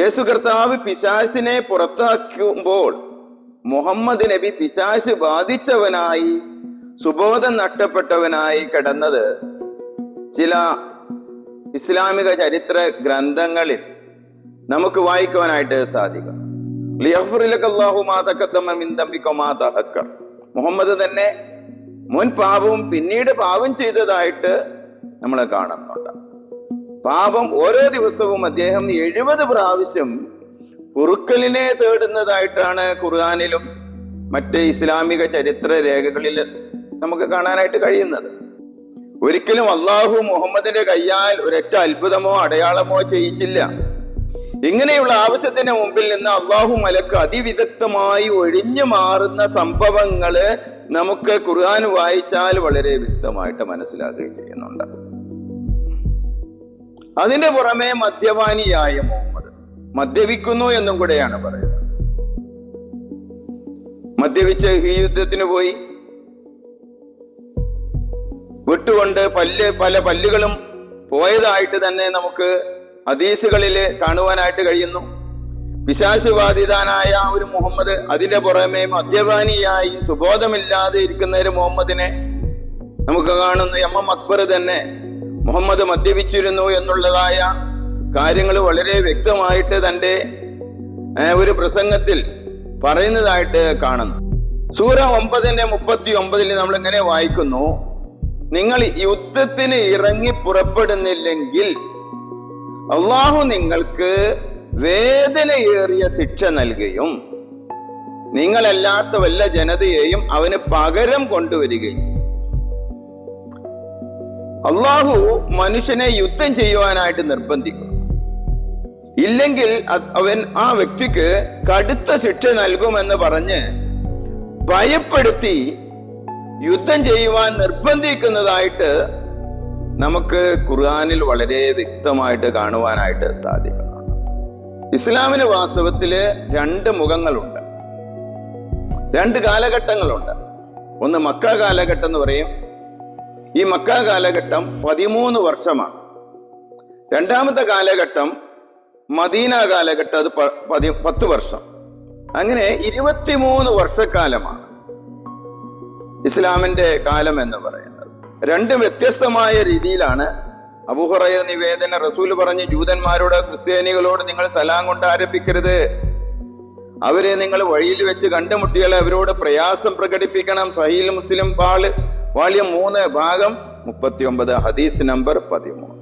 യേശു കർത്താവ് പിശാചിനെ പുറത്താക്കുമ്പോൾ മുഹമ്മദ് നബി പിശാച് ബാധിച്ചവനായി സുബോധം നഷ്ടപ്പെട്ടവനായി കിടന്നത് ചില ഇസ്ലാമിക ചരിത്ര ഗ്രന്ഥങ്ങളിൽ നമുക്ക് വായിക്കുവാനായിട്ട് സാധിക്കും. മുഹമ്മദ് തന്നെ മുൻ പാപവും പിന്നീട് പാപം ചെയ്തതായിട്ട് നമ്മൾ കാണുന്നുണ്ട്. പാപം ഓരോ ദിവസവും അദ്ദേഹം 70 പ്രാവശ്യം പൊറുക്കലിനെ തേടുന്നതായിട്ടാണ് ഖുർആനിലും മറ്റ് ഇസ്ലാമിക ചരിത്ര രേഖകളിൽ നമുക്ക് കാണാനായിട്ട് കഴിയുന്നത്. ഒരിക്കലും അള്ളാഹു മുഹമ്മദിന്റെ കയ്യാൽ ഒരൊറ്റ അത്ഭുതമോ അടയാളമോ ചെയ്യിച്ചില്ല. ഇങ്ങനെയുള്ള ആവശ്യത്തിന് മുമ്പിൽ നിന്ന് അള്ളാഹു മലക്ക് അതിവിദഗ്ധമായി ഒഴിഞ്ഞു മാറുന്ന സംഭവങ്ങള് നമുക്ക് ഖുർആൻ വായിച്ചാൽ വളരെ വ്യക്തമായിട്ട് മനസ്സിലാക്കുകയും ചെയ്യുന്നുണ്ട്. അതിന്റെ പുറമെ മദ്യപാനിയായ മുഹമ്മദ് മദ്യപിക്കുന്നു എന്നും കൂടെയാണ് പറയുന്നത്. മദ്യപിച്ച് ഈ യുദ്ധത്തിന് പോയി, വിട്ടുകൊണ്ട് പല പല്ലുകളും പോയതായിട്ട് തന്നെ നമുക്ക് ഹദീസുകളില് കാണുവാനായിട്ട് കഴിയുന്നു. പിശാച് ബാധിതനായ ഒരു മുഹമ്മദ്, അതിന്റെ പുറമെ മദ്യപാനിയായി സുബോധമില്ലാതെ ഇരിക്കുന്ന ഒരു മുഹമ്മദിനെ നമുക്ക് കാണുന്നു. എം അക്ബർ തന്നെ മുഹമ്മദ് മദ്യപിച്ചിരുന്നു എന്നുള്ളതായ കാര്യങ്ങൾ വളരെ വ്യക്തമായിട്ട് തന്റെ ഒരു പ്രസംഗത്തിൽ പറയുന്നതായിട്ട് കാണുന്നു. സൂറ 9:39 നമ്മൾ ഇങ്ങനെ വായിക്കുന്നു: നിങ്ങൾ യുദ്ധത്തിന് ഇറങ്ങി പുറപ്പെടുന്നില്ലെങ്കിൽ അള്ളാഹു നിങ്ങൾക്ക് വേദനയേറിയ ശിക്ഷ നൽകുകയും നിങ്ങളല്ലാത്ത വല്ല ജനതയെയും അവന് പകരം കൊണ്ടുവരികയും ചെയ്യും. അള്ളാഹു മനുഷ്യനെ യുദ്ധം ചെയ്യുവാനായിട്ട് നിർബന്ധിക്കും. ഇല്ലെങ്കിൽ അവൻ ആ വ്യക്തിക്ക് കടുത്ത ശിക്ഷ നൽകുമെന്ന് പറഞ്ഞ് ഭയപ്പെടുത്തി യുദ്ധം ചെയ്യുവാൻ നിർബന്ധിക്കുന്നതായിട്ട് നമുക്ക് ഖുർആനിൽ വളരെ വ്യക്തമായിട്ട് കാണുവാനായിട്ട് സാധിക്കുന്നുണ്ട്. ഇസ്ലാമിന് വാസ്തവത്തില് 2 മുഖങ്ങളുണ്ട്, 2 കാലഘട്ടങ്ങളുണ്ട്. ഒന്ന് മക്ക കാലഘട്ടം എന്ന് പറയും. ഈ മക്ക കാലഘട്ടം 13 വർഷമാണ്. രണ്ടാമത്തെ കാലഘട്ടം മദീന കാലഘട്ടം, അത് 10 വർഷം. അങ്ങനെ 23 വർഷക്കാലമാണ് ഇസ്ലാമിന്റെ കാലം എന്ന് പറയുന്നത്. 2 വ്യത്യസ്തമായ രീതിയിലാണ്. അബൂ ഹുറൈറ നിവേദന, റസൂല് പറഞ്ഞു, ജൂതന്മാരോട് ക്രിസ്ത്യാനികളോട് നിങ്ങൾ സലാം കൊണ്ട് ആരംഭിക്കരുത്. അവരെ നിങ്ങൾ വഴിയിൽ വെച്ച് കണ്ടുമുട്ടിയാൽ അവരോട് പ്രയാസം പ്രകടിപ്പിക്കണം. സഹീൽ മുസ്ലിം വാള്യം 3 ഭാഗം 39 ഹദീസ് നമ്പർ 13.